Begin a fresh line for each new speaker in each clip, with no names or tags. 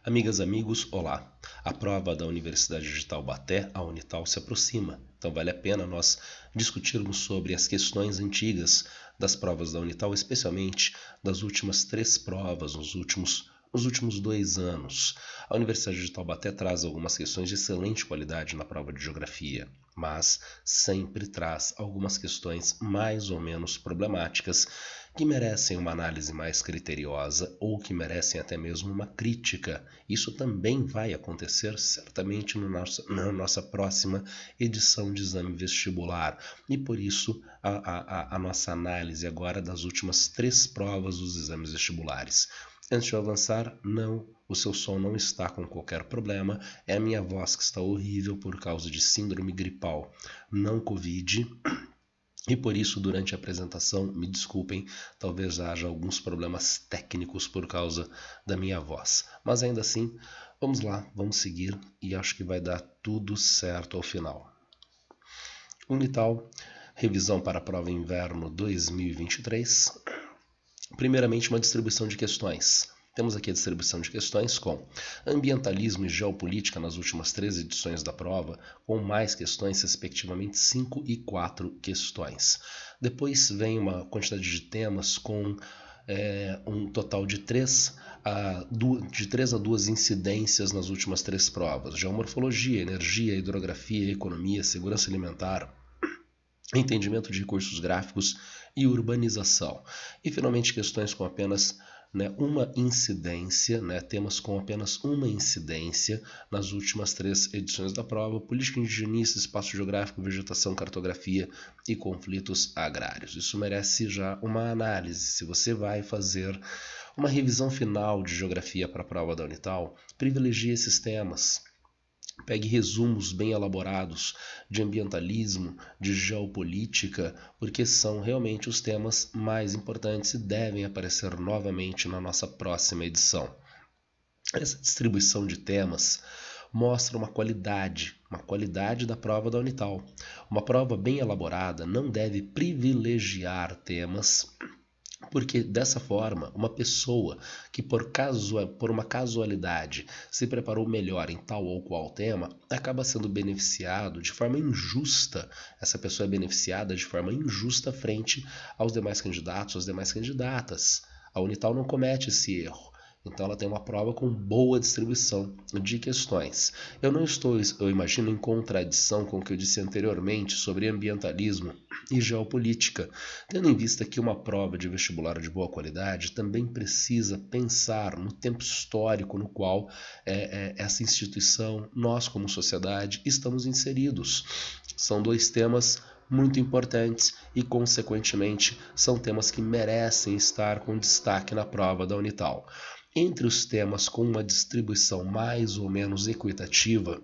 Amigas, amigos, olá! A prova da Universidade de Taubaté, a Unital, se aproxima, então vale a pena nós discutirmos sobre as questões antigas das provas da Unital, especialmente das últimas 3 provas nos últimos 2 anos. A Universidade de Taubaté traz algumas questões de excelente qualidade na prova de geografia, mas sempre traz algumas questões mais ou menos problemáticas que merecem uma análise mais criteriosa ou que merecem até mesmo uma crítica. Isso também vai acontecer certamente na nossa próxima edição de exame vestibular. E por isso a nossa análise agora das últimas 3 provas dos exames vestibulares. Antes de eu avançar, não, o seu som não está com qualquer problema, é a minha voz que está horrível por causa de síndrome gripal, não Covid. E por isso, durante a apresentação, me desculpem, talvez haja alguns problemas técnicos por causa da minha voz. Mas ainda assim, vamos lá, vamos seguir e acho que vai dar tudo certo ao final. Unital, revisão para a prova inverno 2023. Primeiramente, uma distribuição de questões. Temos aqui a distribuição de questões com ambientalismo e geopolítica nas últimas 3 edições da prova, com mais questões, respectivamente 5 e 4 questões. Depois vem uma quantidade de temas com um total de 3 a 2 incidências nas últimas 3 provas. Geomorfologia, energia, hidrografia, economia, segurança alimentar, entendimento de recursos gráficos e urbanização. E finalmente questões com apenas uma incidência, temas com apenas uma incidência nas últimas 3 edições da prova: política indigenista, espaço geográfico, vegetação, cartografia e conflitos agrários. Isso merece já uma análise. Se você vai fazer uma revisão final de geografia para a prova da Unital, privilegie esses temas. Pegue resumos bem elaborados de ambientalismo, de geopolítica, porque são realmente os temas mais importantes e devem aparecer novamente na nossa próxima edição. Essa distribuição de temas mostra uma qualidade da prova da Unital. Uma prova bem elaborada não deve privilegiar temas, porque dessa forma, uma pessoa que por uma casualidade se preparou melhor em tal ou qual tema, acaba sendo beneficiado de forma injusta. Essa pessoa é beneficiada de forma injusta frente aos demais candidatos, às demais candidatas. A Unital não comete esse erro. Então ela tem uma prova com boa distribuição de questões. Eu imagino, em contradição com o que eu disse anteriormente sobre ambientalismo e geopolítica, tendo em vista que uma prova de vestibular de boa qualidade também precisa pensar no tempo histórico no qual essa instituição, nós como sociedade, estamos inseridos. São 2 temas muito importantes e, consequentemente, são temas que merecem estar com destaque na prova da Unital. Entre os temas com uma distribuição mais ou menos equitativa,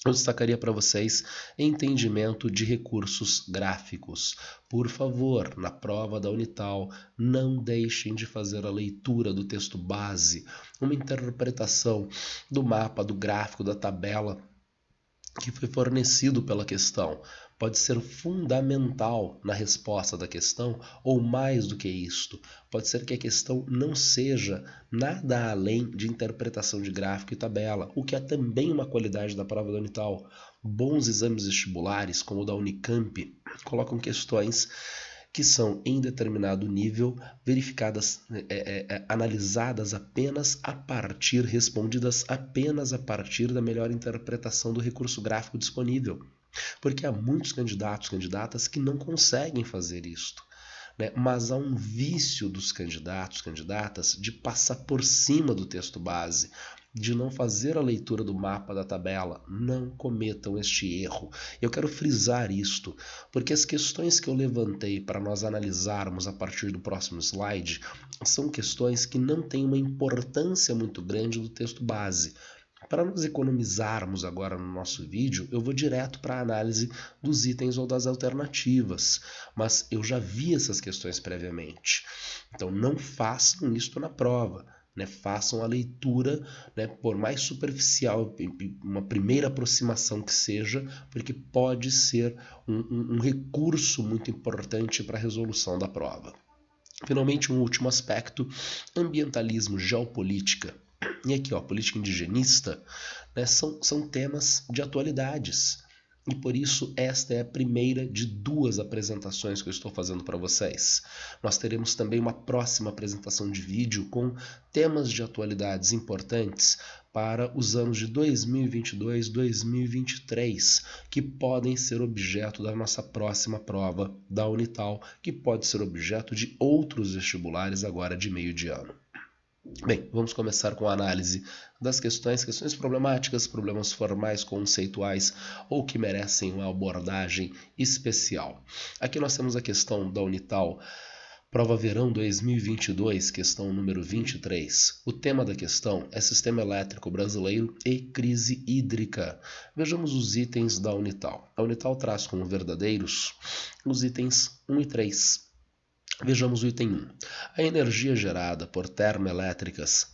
eu destacaria para vocês entendimento de recursos gráficos. Por favor, na prova da Unital, não deixem de fazer a leitura do texto base, uma interpretação do mapa, do gráfico, da tabela que foi fornecido pela questão. Pode ser fundamental na resposta da questão, ou mais do que isto, pode ser que a questão não seja nada além de interpretação de gráfico e tabela, o que é também uma qualidade da prova da Unital. Bons exames vestibulares, como o da Unicamp, colocam questões que são em determinado nível verificadas, analisadas respondidas apenas a partir da melhor interpretação do recurso gráfico disponível. Porque há muitos candidatos, candidatas que não conseguem fazer isto. Mas há um vício dos candidatos, candidatas, de passar por cima do texto base, de não fazer a leitura do mapa da tabela. Não cometam este erro. Eu quero frisar isto, porque as questões que eu levantei para nós analisarmos a partir do próximo slide são questões que não têm uma importância muito grande do texto base. Para nós economizarmos agora no nosso vídeo, eu vou direto para a análise dos itens ou das alternativas, mas eu já vi essas questões previamente. Então não façam isso na prova. Façam a leitura, por mais superficial, uma primeira aproximação que seja, porque pode ser um recurso muito importante para a resolução da prova. Finalmente, um último aspecto: ambientalismo, geopolítica. E aqui, ó, política indigenista, né, são temas de atualidades. E por isso esta é a primeira de 2 apresentações que eu estou fazendo para vocês. Nós teremos também uma próxima apresentação de vídeo com temas de atualidades importantes para os anos de 2022 e 2023, que podem ser objeto da nossa próxima prova da Unital, que pode ser objeto de outros vestibulares agora de meio de ano. Bem, vamos começar com a análise das questões problemáticas, problemas formais, conceituais ou que merecem uma abordagem especial. Aqui nós temos a questão da Unital, prova verão 2022, questão número 23. O tema da questão é Sistema Elétrico Brasileiro e Crise Hídrica. Vejamos os itens da Unital. A Unital traz como verdadeiros os itens 1 e 3. Vejamos o item 1. A energia gerada por termoelétricas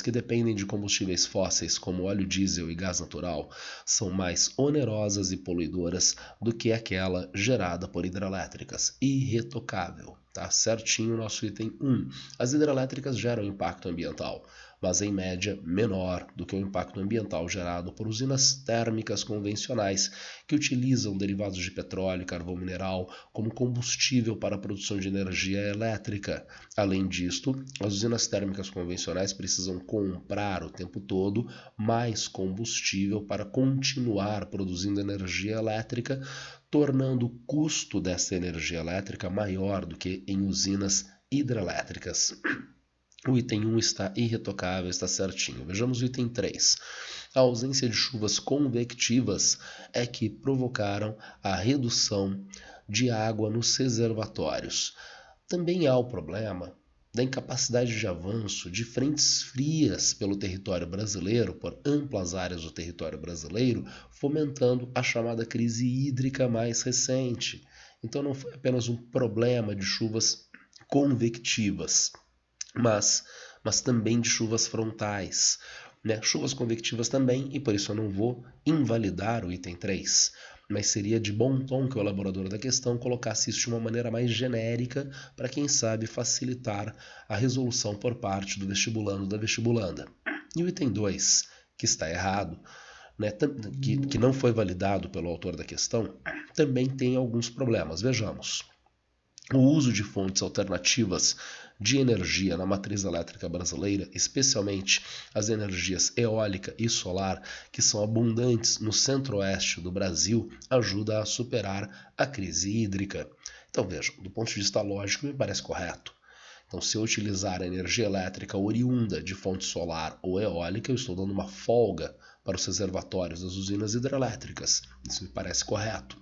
que dependem de combustíveis fósseis como óleo diesel e gás natural são mais onerosas e poluidoras do que aquela gerada por hidrelétricas. Irretocável. Tá certinho o nosso item 1. As hidrelétricas geram impacto ambiental, mas em média menor do que o impacto ambiental gerado por usinas térmicas convencionais que utilizam derivados de petróleo e carvão mineral como combustível para a produção de energia elétrica. Além disto, as usinas térmicas convencionais precisam comprar o tempo todo mais combustível para continuar produzindo energia elétrica, tornando o custo dessa energia elétrica maior do que em usinas hidrelétricas. O item 1 está irretocável, está certinho. Vejamos o item 3. A ausência de chuvas convectivas é que provocaram a redução de água nos reservatórios. Também há o problema da incapacidade de avanço de frentes frias pelo território brasileiro, por amplas áreas do território brasileiro, fomentando a chamada crise hídrica mais recente. Então não foi apenas um problema de chuvas convectivas, mas também de chuvas frontais, né? Chuvas convectivas também, e por isso eu não vou invalidar o item 3, mas seria de bom tom que o elaborador da questão colocasse isso de uma maneira mais genérica para, quem sabe, facilitar a resolução por parte do vestibulando ou da vestibulanda. E o item 2, que está errado, né, que não foi validado pelo autor da questão, também tem alguns problemas. Vejamos. O uso de fontes alternativas de energia na matriz elétrica brasileira, especialmente as energias eólica e solar, que são abundantes no centro-oeste do Brasil, ajuda a superar a crise hídrica. Então vejam, do ponto de vista lógico, me parece correto. Então, se eu utilizar a energia elétrica oriunda de fonte solar ou eólica, eu estou dando uma folga para os reservatórios das usinas hidrelétricas. Isso me parece correto.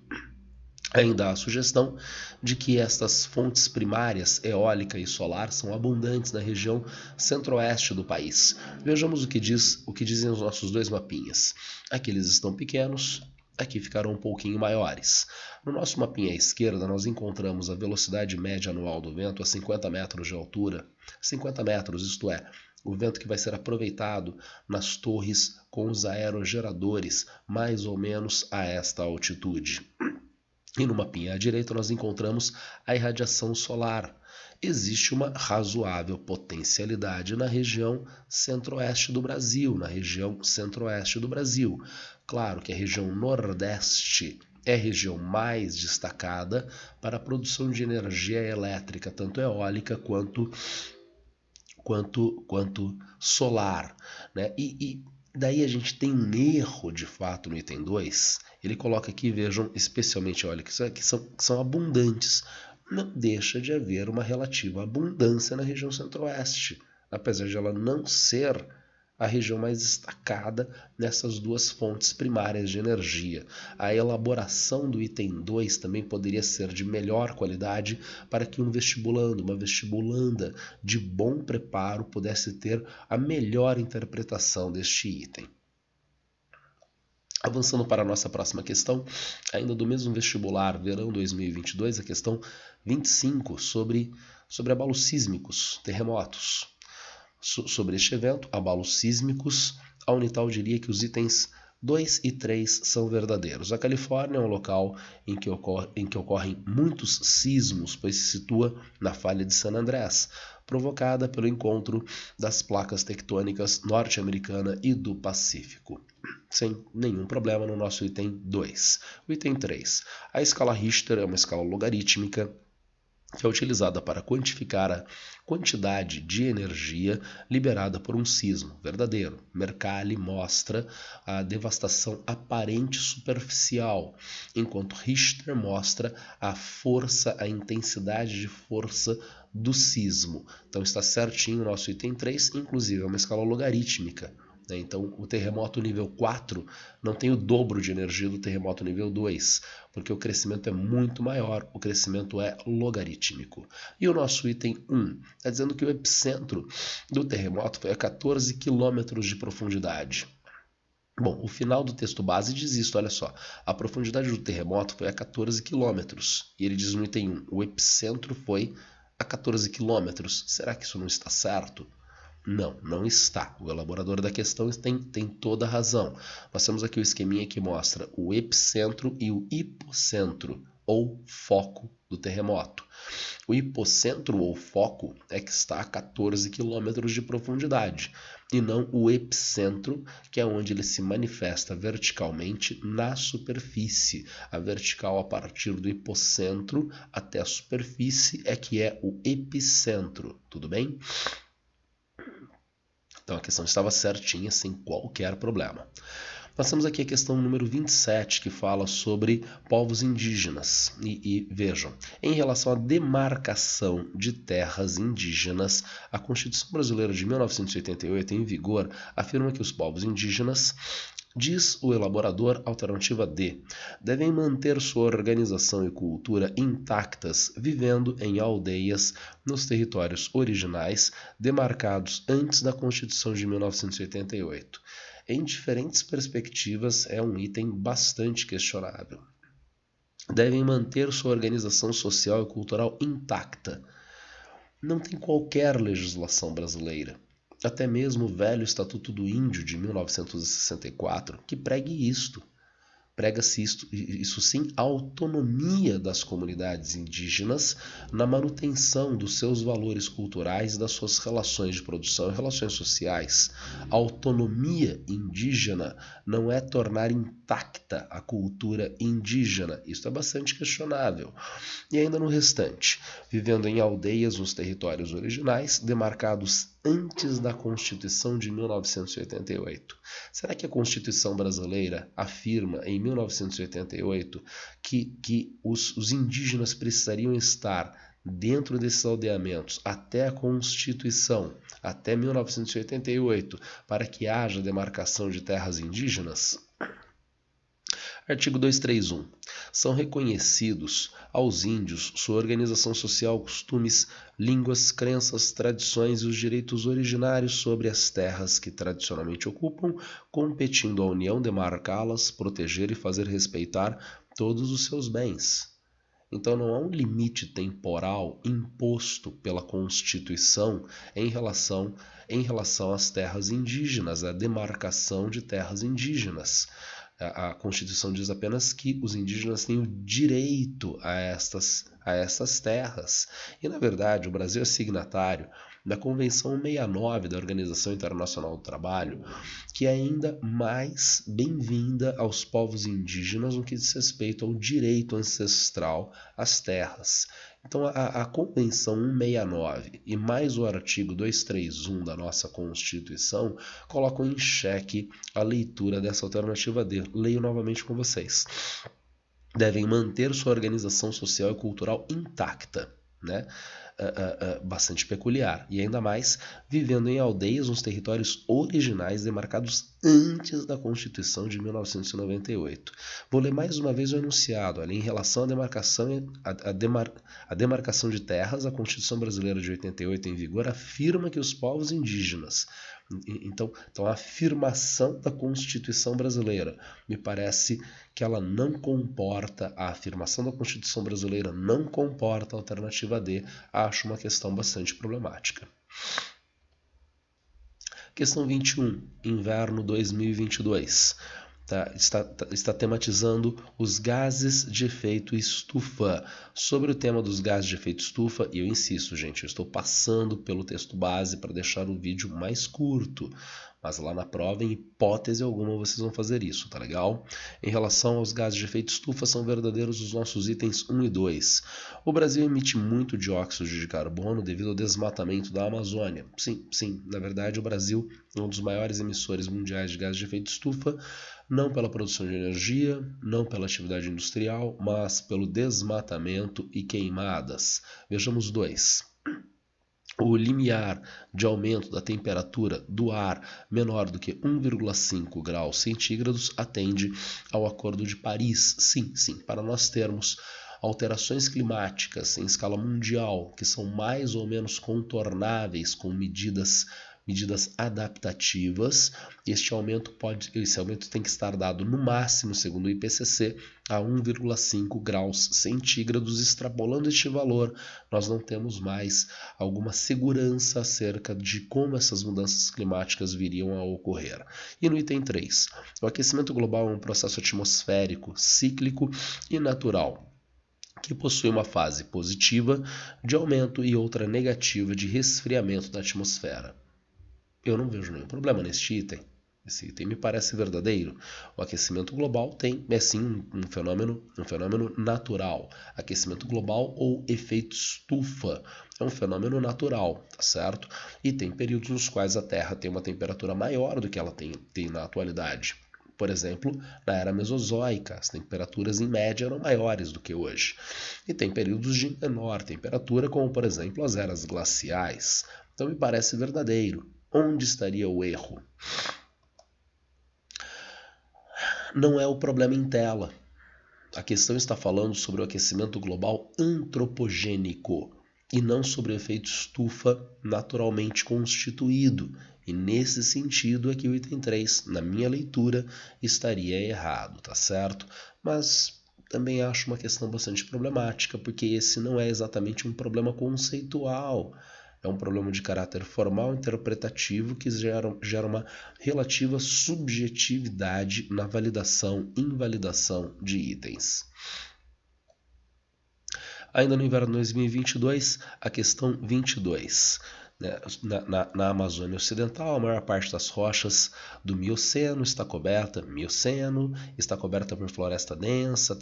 Ainda há a sugestão de que estas fontes primárias, eólica e solar, são abundantes na região centro-oeste do país. Vejamos o que dizem os nossos 2 mapinhas. Aqui eles estão pequenos, aqui ficarão um pouquinho maiores. No nosso mapinha à esquerda, nós encontramos a velocidade média anual do vento a 50 metros de altura. 50 metros, isto é, o vento que vai ser aproveitado nas torres com os aerogeradores, mais ou menos a esta altitude. E no mapinha à direita nós encontramos a irradiação solar. Existe uma razoável potencialidade na região centro-oeste do Brasil, Claro que a região nordeste é a região mais destacada para a produção de energia elétrica, tanto eólica quanto solar, né? E daí a gente tem um erro de fato no item 2. Ele coloca aqui, vejam, especialmente eólicas, que são abundantes. Não deixa de haver uma relativa abundância na região centro-oeste, apesar de ela não ser a região mais destacada nessas 2 fontes primárias de energia. A elaboração do item 2 também poderia ser de melhor qualidade para que um vestibulando, uma vestibulanda de bom preparo pudesse ter a melhor interpretação deste item. Avançando para a nossa próxima questão, ainda do mesmo vestibular, verão 2022, a questão 25, sobre abalos sísmicos, terremotos. Sobre este evento, abalos sísmicos, a Unital diria que os itens 2 e 3 são verdadeiros. A Califórnia é um local em que ocorrem muitos sismos, pois se situa na falha de San Andrés. provocada pelo encontro das placas tectônicas norte-americana e do Pacífico. Sem nenhum problema no nosso item 2. O item 3. A escala Richter é uma escala logarítmica que é utilizada para quantificar a quantidade de energia liberada por um sismo verdadeiro. Mercalli mostra a devastação aparente superficial, enquanto Richter mostra a força, a intensidade de força do sismo. Então está certinho o nosso item 3, inclusive é uma escala logarítmica. Então, o terremoto nível 4 não tem o dobro de energia do terremoto nível 2, porque o crescimento é muito maior, o crescimento é logarítmico. E o nosso item 1 está dizendo que o epicentro do terremoto foi a 14 km de profundidade. Bom, o final do texto base diz isso, olha só. A profundidade do terremoto foi a 14 km. E ele diz no item 1, o epicentro foi a 14 km. Será que isso não está certo? Não, não está. O elaborador da questão tem toda a razão. Nós temos aqui o esqueminha que mostra o epicentro e o hipocentro, ou foco do terremoto. O hipocentro, ou foco, é que está a 14 km de profundidade, e não o epicentro, que é onde ele se manifesta verticalmente na superfície. A vertical a partir do hipocentro até a superfície é que é o epicentro, tudo bem? Então a questão estava certinha, sem qualquer problema. Nós temos aqui a questão número 27, que fala sobre povos indígenas. E vejam, em relação à demarcação de terras indígenas, a Constituição Brasileira de 1988, em vigor, afirma que os povos indígenas, diz o elaborador, alternativa D, devem manter sua organização e cultura intactas, vivendo em aldeias nos territórios originais demarcados antes da Constituição de 1988. Em diferentes perspectivas, é um item bastante questionável. Devem manter sua organização social e cultural intacta. Não tem qualquer legislação brasileira, até mesmo o velho Estatuto do Índio de 1964, que pregue isto. Prega-se isso sim, a autonomia das comunidades indígenas na manutenção dos seus valores culturais, das suas relações de produção e relações sociais. A autonomia indígena não é tornar intacta a cultura indígena. Isso é bastante questionável. E ainda no restante, vivendo em aldeias nos territórios originais, demarcados antes da Constituição de 1988. Será que a Constituição brasileira afirma em 1988 que os indígenas precisariam estar dentro desses aldeamentos até a Constituição, até 1988, para que haja demarcação de terras indígenas? Artigo 231. São reconhecidos aos índios sua organização social, costumes, línguas, crenças, tradições e os direitos originários sobre as terras que tradicionalmente ocupam, competindo à União demarcá-las, proteger e fazer respeitar todos os seus bens. Então não há um limite temporal imposto pela Constituição em relação às terras indígenas, à demarcação de terras indígenas. A Constituição diz apenas que os indígenas têm o direito a estas terras. E, na verdade, o Brasil é signatário da Convenção 69 da Organização Internacional do Trabalho, que é ainda mais bem-vinda aos povos indígenas no que diz respeito ao direito ancestral às terras. Então, a Convenção 169 e mais o artigo 231 da nossa Constituição colocam em xeque a leitura dessa alternativa D. Leio novamente com vocês. Devem manter sua organização social e cultural intacta, né? Bastante peculiar, e ainda mais vivendo em aldeias nos territórios originais demarcados antes da Constituição de 1998. Vou ler mais uma vez o enunciado. Ali, em relação à demarcação de terras, a Constituição Brasileira de 88 em vigor afirma que os povos indígenas. Então a afirmação da Constituição Brasileira, me parece que ela não comporta, a afirmação da Constituição Brasileira não comporta a alternativa D. Acho uma questão bastante problemática. Questão 21, inverno 2022. está tematizando os gases de efeito estufa. Sobre o tema dos gases de efeito estufa, e eu insisto, gente, eu estou passando pelo texto base para deixar o vídeo mais curto, mas lá na prova, em hipótese alguma, vocês vão fazer isso, tá legal? Em relação aos gases de efeito estufa, são verdadeiros os nossos itens 1 e 2. O Brasil emite muito dióxido de carbono devido ao desmatamento da Amazônia. Sim, na verdade o Brasil é um dos maiores emissores mundiais de gases de efeito estufa, não pela produção de energia, não pela atividade industrial, mas pelo desmatamento e queimadas. Vejamos 2. O limiar de aumento da temperatura do ar menor do que 1,5 graus centígrados atende ao Acordo de Paris. Sim, para nós termos alterações climáticas em escala mundial que são mais ou menos contornáveis com medidas adaptativas, esse aumento tem que estar dado no máximo, segundo o IPCC, a 1,5 graus centígrados. Extrapolando este valor, nós não temos mais alguma segurança acerca de como essas mudanças climáticas viriam a ocorrer. E no item 3, o aquecimento global é um processo atmosférico, cíclico e natural, que possui uma fase positiva de aumento e outra negativa de resfriamento da atmosfera. Eu não vejo nenhum problema neste item. Esse item me parece verdadeiro. O aquecimento global é sim um fenômeno natural. Aquecimento global ou efeito estufa é um fenômeno natural, tá certo? E tem períodos nos quais a Terra tem uma temperatura maior do que ela tem na atualidade. Por exemplo, na era mesozoica, as temperaturas em média eram maiores do que hoje. E tem períodos de menor temperatura, como por exemplo as eras glaciais. Então me parece verdadeiro. Onde estaria o erro? Não é o problema em tela. A questão está falando sobre o aquecimento global antropogênico e não sobre o efeito estufa naturalmente constituído. E nesse sentido é que o item 3, na minha leitura, estaria errado, tá certo? Mas também acho uma questão bastante problemática, porque esse não é exatamente um problema conceitual. É um problema de caráter formal interpretativo que gera uma relativa subjetividade na validação e invalidação de itens. Ainda no inverno de 2022, a questão 22. Na Amazônia Ocidental, a maior parte das rochas do Mioceno está coberta por floresta densa,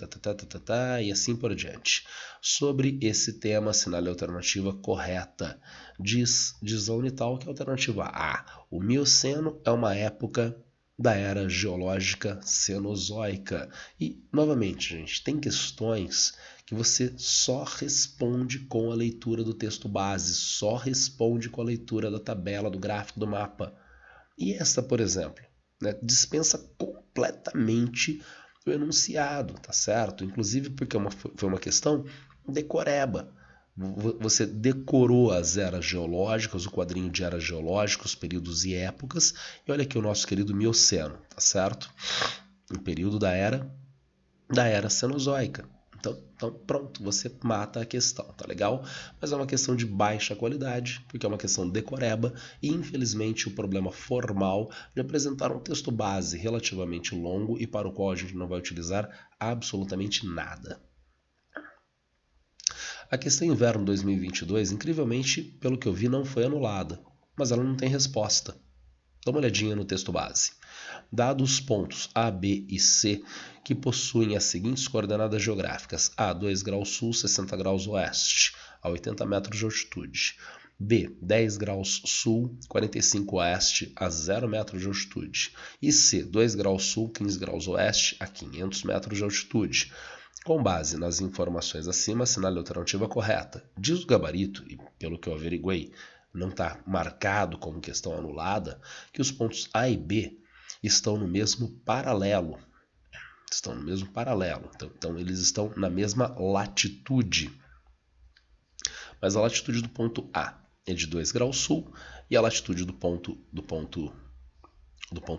e assim por diante. Sobre esse tema, assinale a alternativa correta. Diz a Unital que a alternativa A. O Mioceno é uma época da era geológica cenozoica. E, novamente, gente, tem questões que você só responde com a leitura do texto base, só responde com a leitura da tabela, do gráfico, do mapa. E essa, por exemplo, dispensa completamente o enunciado, tá certo? Inclusive porque foi uma questão decoreba. Você decorou as eras geológicas, o quadrinho de eras geológicas, períodos e épocas, e olha aqui o nosso querido Mioceno, tá certo? O período da era cenozoica. Então pronto, você mata a questão, tá legal? Mas é uma questão de baixa qualidade, porque é uma questão decoreba e infelizmente o problema formal de apresentar um texto base relativamente longo e para o qual a gente não vai utilizar absolutamente nada. A questão inverno 2022, incrivelmente, pelo que eu vi, não foi anulada, mas ela não tem resposta. Dá uma olhadinha no texto base. Dados os pontos A, B e C que possuem as seguintes coordenadas geográficas: A, 2 graus sul, 60 graus oeste, a 80 metros de altitude. B, 10 graus sul, 45 oeste, a 0 metros de altitude. E C, 2 graus sul, 15 graus oeste, a 500 metros de altitude. Com base nas informações acima, assinale a alternativa correta. Diz o gabarito, e pelo que eu averiguei, não está marcado como questão anulada, que os pontos A e B estão no mesmo paralelo. Então eles estão na mesma latitude. Mas a latitude do ponto A é de 2 graus sul e a latitude do ponto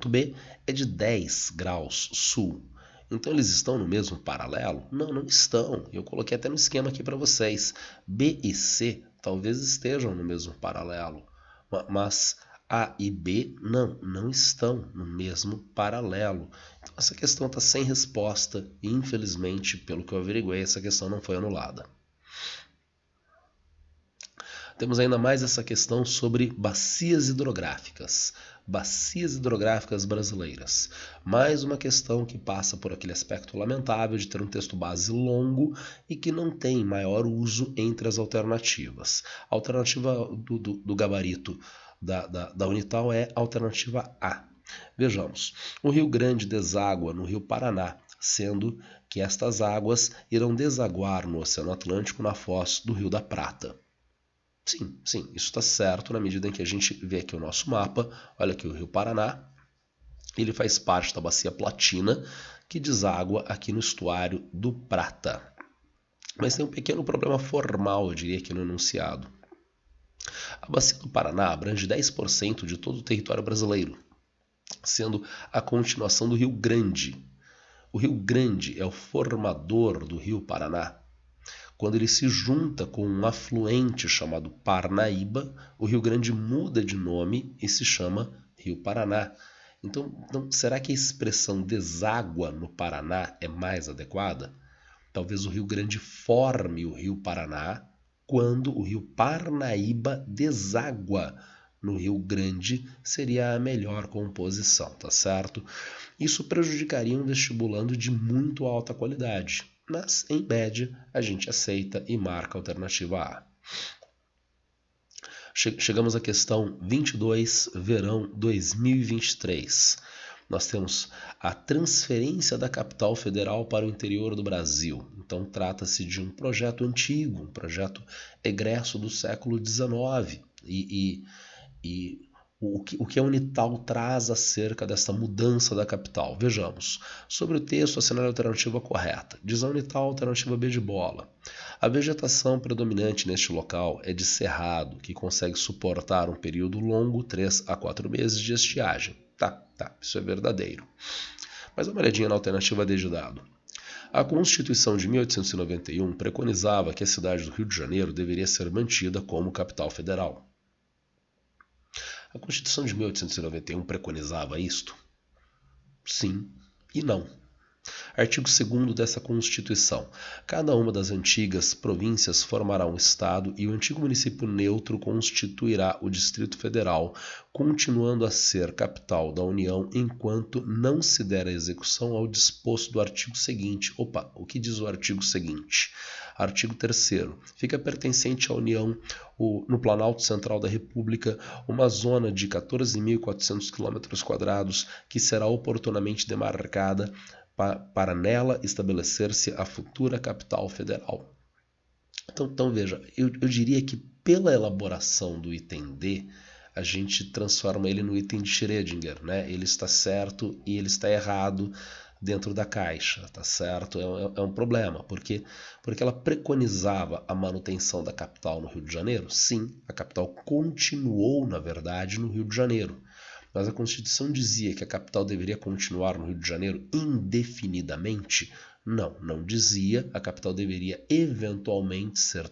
B é de 10 graus sul. Então eles estão no mesmo paralelo? Não estão. Eu coloquei até no esquema aqui para vocês. B e C talvez estejam no mesmo paralelo, mas A e B não estão no mesmo paralelo. Então essa questão está sem resposta e, infelizmente, pelo que eu averiguei, essa questão não foi anulada. Temos ainda mais essa questão sobre bacias hidrográficas. Bacias hidrográficas brasileiras. Mais uma questão que passa por aquele aspecto lamentável de ter um texto base longo e que não tem maior uso entre as alternativas. A alternativa do gabarito da Unital é a alternativa A. Vejamos, o Rio Grande deságua no Rio Paraná, sendo que estas águas irão desaguar no Oceano Atlântico na foz do Rio da Prata. Sim, isso está certo na medida em que a gente vê aqui o nosso mapa. Olha aqui o Rio Paraná, ele faz parte da Bacia Platina, que deságua aqui no estuário do Prata. Mas tem um pequeno problema formal, eu diria, aqui no enunciado. A Bacia do Paraná abrange 10% de todo o território brasileiro, sendo a continuação do Rio Grande. O Rio Grande é o formador do Rio Paraná. Quando ele se junta com um afluente chamado Parnaíba, o Rio Grande muda de nome e se chama Rio Paraná. Então, será que a expressão deságua no Paraná é mais adequada? Talvez o Rio Grande forme o Rio Paraná quando o Rio Parnaíba deságua no Rio Grande, seria a melhor composição, tá certo? Isso prejudicaria um vestibulando de muito alta qualidade, mas em média a gente aceita e marca a alternativa A. Chegamos à questão 22, verão 2023. Nós temos a transferência da capital federal para o interior do Brasil. Então trata-se de um projeto antigo, um projeto egresso do século XIX. O que a Unital traz acerca dessa mudança da capital? Vejamos. Sobre o texto, assinale a alternativa correta. Diz a Unital, alternativa B de bola. A vegetação predominante neste local é de cerrado, que consegue suportar um período longo, 3 a 4 meses de estiagem. Tá, isso é verdadeiro. Mas dá uma olhadinha na alternativa D de dado. A Constituição de 1891 preconizava que a cidade do Rio de Janeiro deveria ser mantida como capital federal. A Constituição de 1891 preconizava isto? Sim e não. Artigo 2º dessa Constituição. Cada uma das antigas províncias formará um estado e o antigo município neutro constituirá o Distrito Federal, continuando a ser capital da União enquanto não se der a execução ao disposto do artigo seguinte. Opa, o que diz o artigo seguinte? Artigo 3º. Fica pertencente à União, no Planalto Central da República, uma zona de 14.400 km², que será oportunamente demarcada para nela estabelecer-se a futura capital federal. Então veja, eu diria que pela elaboração do item D, a gente transforma ele no item de Schrödinger, né? Ele está certo e ele está errado dentro da caixa, tá certo? É um problema, porque ela preconizava a manutenção da capital no Rio de Janeiro? Sim, a capital continuou, na verdade, no Rio de Janeiro. Mas a Constituição dizia que a capital deveria continuar no Rio de Janeiro indefinidamente? Não dizia. A capital deveria eventualmente ser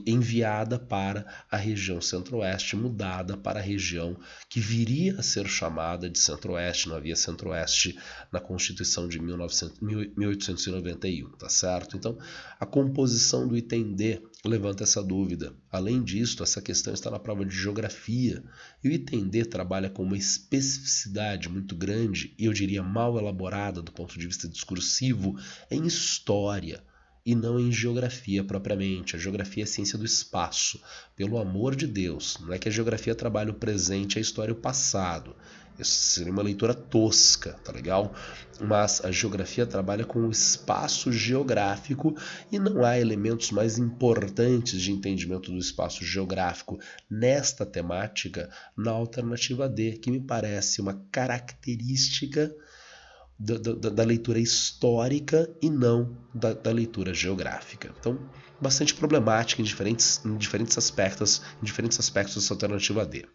enviada para a região centro-oeste, mudada para a região que viria a ser chamada de centro-oeste. Não havia centro-oeste na Constituição de 1891, tá certo? Então, a composição do item D levanta essa dúvida. Além disso, essa questão está na prova de geografia, e o item D trabalha com uma especificidade muito grande, e eu diria mal elaborada do ponto de vista discursivo, em história, e não em geografia propriamente. A geografia é a ciência do espaço. Pelo amor de Deus, não é que a geografia trabalha o presente, a história e o passado. Isso seria uma leitura tosca, tá legal? Mas a geografia trabalha com o espaço geográfico e não há elementos mais importantes de entendimento do espaço geográfico nesta temática na alternativa D, que me parece uma característica da leitura histórica e não da leitura geográfica. Então, bastante problemática em diferentes aspectos dessa alternativa D.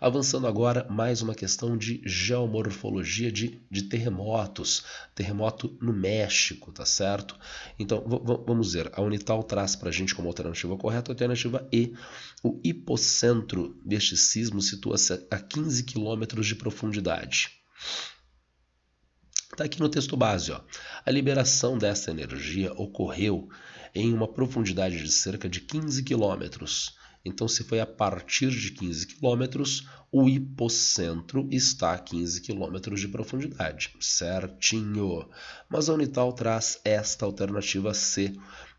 Avançando agora, mais uma questão de geomorfologia de terremotos. Terremoto no México, tá certo? Então, vamos ver. A Unital traz para a gente como alternativa correta a alternativa E. O hipocentro deste sismo situa-se a 15 km de profundidade. Está aqui no texto base, ó. A liberação dessa energia ocorreu em uma profundidade de cerca de 15 km. Então, se foi a partir de 15 km, o hipocentro está a 15 km de profundidade. Certinho. Mas a Unital traz esta alternativa C.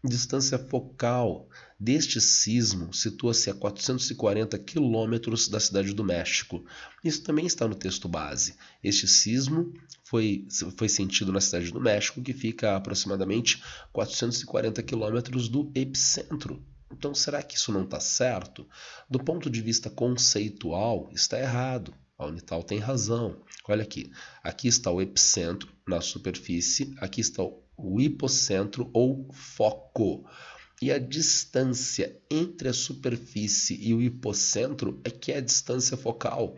Distância focal deste sismo situa-se a 440 km da cidade do México. Isso também está no texto base. Este sismo foi sentido na cidade do México, que fica a aproximadamente 440 km do epicentro. Então, será que isso não está certo? Do ponto de vista conceitual, está errado. A Unital tem razão. Olha aqui. Aqui está o epicentro na superfície, aqui está o hipocentro ou foco. E a distância entre a superfície e o hipocentro é que é a distância focal,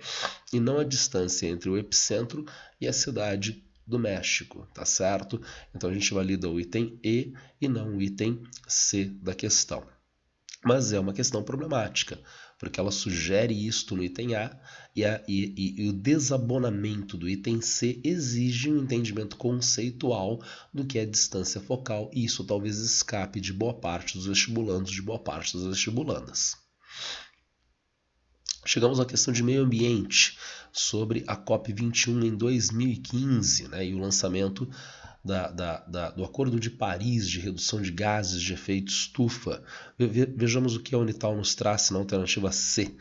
e não a distância entre o epicentro e a cidade do México, tá certo? Então a gente valida o item E e não o item C da questão. Mas é uma questão problemática, porque ela sugere isto no item A e o desabonamento do item C exige um entendimento conceitual do que é distância focal, e isso talvez escape de boa parte dos vestibulandos, de boa parte das vestibulandas. Chegamos à questão de meio ambiente, sobre a COP21 em 2015, né, e o lançamento do Acordo de Paris de redução de gases de efeito estufa. Vejamos o que a Unital nos traz na alternativa C.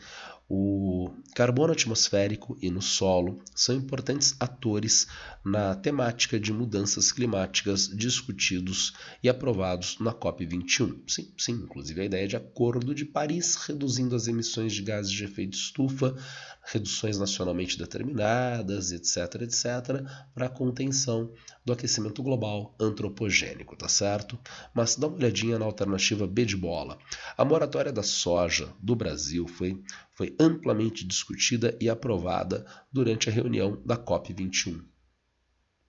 O carbono atmosférico e no solo são importantes atores na temática de mudanças climáticas discutidos e aprovados na COP21. Sim, inclusive a ideia de Acordo de Paris, reduzindo as emissões de gases de efeito estufa, reduções nacionalmente determinadas, etc., para a contenção do aquecimento global antropogênico, tá certo? Mas dá uma olhadinha na alternativa B de bola. A moratória da soja do Brasil foi amplamente discutida e aprovada durante a reunião da COP21.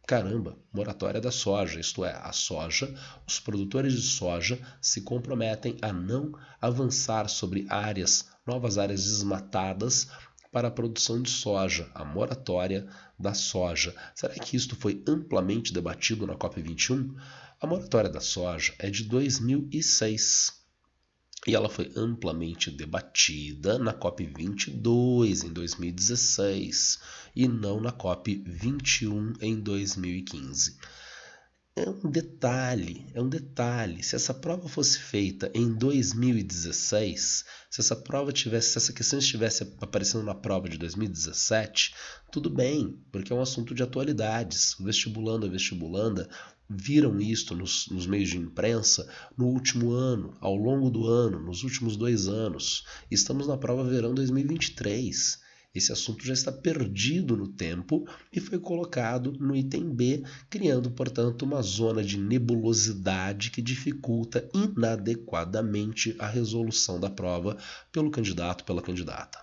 Caramba, moratória da soja, isto é, a soja, os produtores de soja se comprometem a não avançar sobre novas áreas desmatadas para a produção de soja, a moratória da soja. Será que isto foi amplamente debatido na COP21? A moratória da soja é de 2006 e ela foi amplamente debatida na COP22 em 2016 e não na COP21 em 2015. É um detalhe. Se essa prova fosse feita em 2016, se essa questão estivesse aparecendo na prova de 2017, tudo bem, porque é um assunto de atualidades. O vestibulando e a vestibulanda viram isto nos meios de imprensa no último ano, ao longo do ano, nos últimos 2 anos. Estamos na prova verão 2023. Esse assunto já está perdido no tempo e foi colocado no item B, criando, portanto, uma zona de nebulosidade que dificulta inadequadamente a resolução da prova pelo candidato, pela candidata.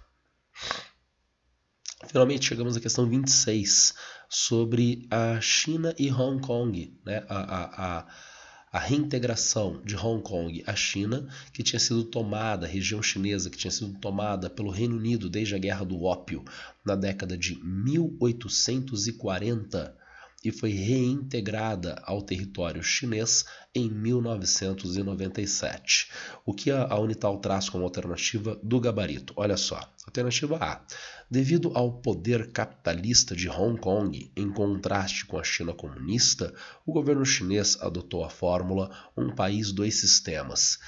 Finalmente, chegamos à questão 26, sobre a China e Hong Kong, né? A reintegração de Hong Kong à China, que tinha sido tomada, a região chinesa que tinha sido tomada pelo Reino Unido desde a Guerra do Ópio, na década de 1840, e foi reintegrada ao território chinês em 1997. O que a Unital traz como alternativa do gabarito? Olha só, alternativa A. Devido ao poder capitalista de Hong Kong, em contraste com a China comunista, o governo chinês adotou a fórmula um país, 2 sistemas.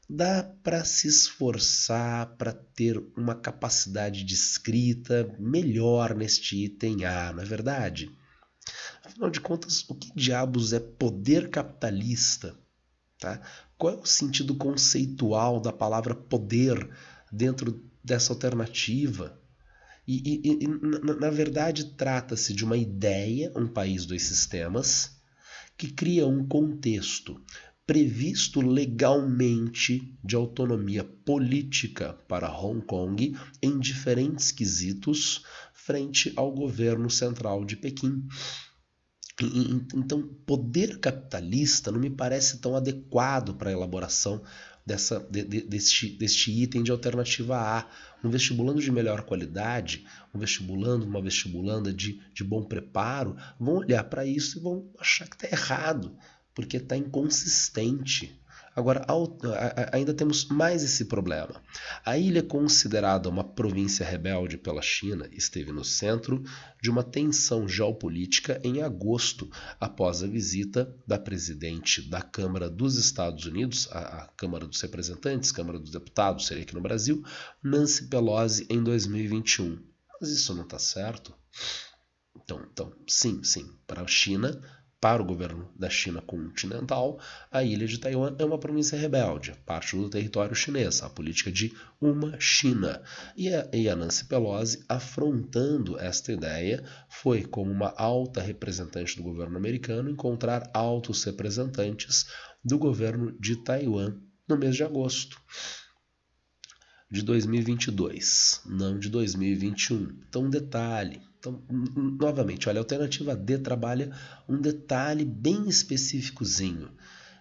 Dá para se esforçar para ter uma capacidade de escrita melhor neste item A, não é verdade? Afinal de contas, o que diabos é poder capitalista? Tá? Qual é o sentido conceitual da palavra poder dentro dessa alternativa? Na verdade, trata-se de uma ideia, um país, 2 sistemas, que cria um contexto previsto legalmente de autonomia política para Hong Kong em diferentes quesitos frente ao governo central de Pequim. Então, poder capitalista não me parece tão adequado para a elaboração deste item de alternativa A. Um vestibulando de melhor qualidade, uma vestibulanda de bom preparo, vão olhar para isso e vão achar que está errado, porque está inconsistente. Agora, ainda temos mais esse problema. A ilha, considerada uma província rebelde pela China, esteve no centro de uma tensão geopolítica em agosto, após a visita da presidente da Câmara dos Estados Unidos, a Câmara dos Representantes, Câmara dos Deputados, seria aqui no Brasil, Nancy Pelosi, em 2021. Mas isso não está certo? Então, sim, para a China, para o governo da China continental, a ilha de Taiwan é uma província rebelde, parte do território chinês, a política de uma China. E a Nancy Pelosi, afrontando esta ideia, foi, como uma alta representante do governo americano, encontrar altos representantes do governo de Taiwan no mês de agosto de 2022, não de 2021. Então, um detalhe. Então, novamente, olha, a alternativa D trabalha um detalhe bem específicozinho,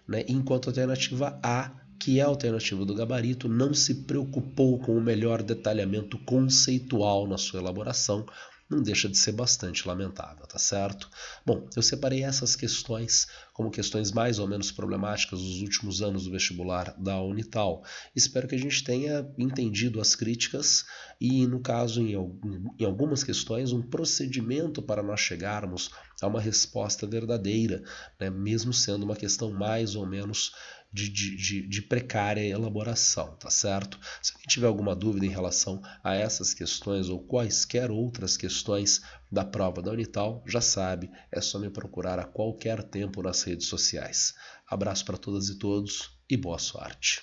né? Enquanto a alternativa A, que é a alternativa do gabarito, não se preocupou com o melhor detalhamento conceitual na sua elaboração, não deixa de ser bastante lamentável, tá certo? Bom, eu separei essas questões como questões mais ou menos problemáticas dos últimos anos do vestibular da Unital. Espero que a gente tenha entendido as críticas e, no caso, em algumas questões, um procedimento para nós chegarmos a uma resposta verdadeira, né? Mesmo sendo uma questão mais ou menos de precária elaboração, tá certo? Se alguém tiver alguma dúvida em relação a essas questões ou quaisquer outras questões da prova da Unital, já sabe, é só me procurar a qualquer tempo nas redes sociais. Abraço para todas e todos e boa sorte!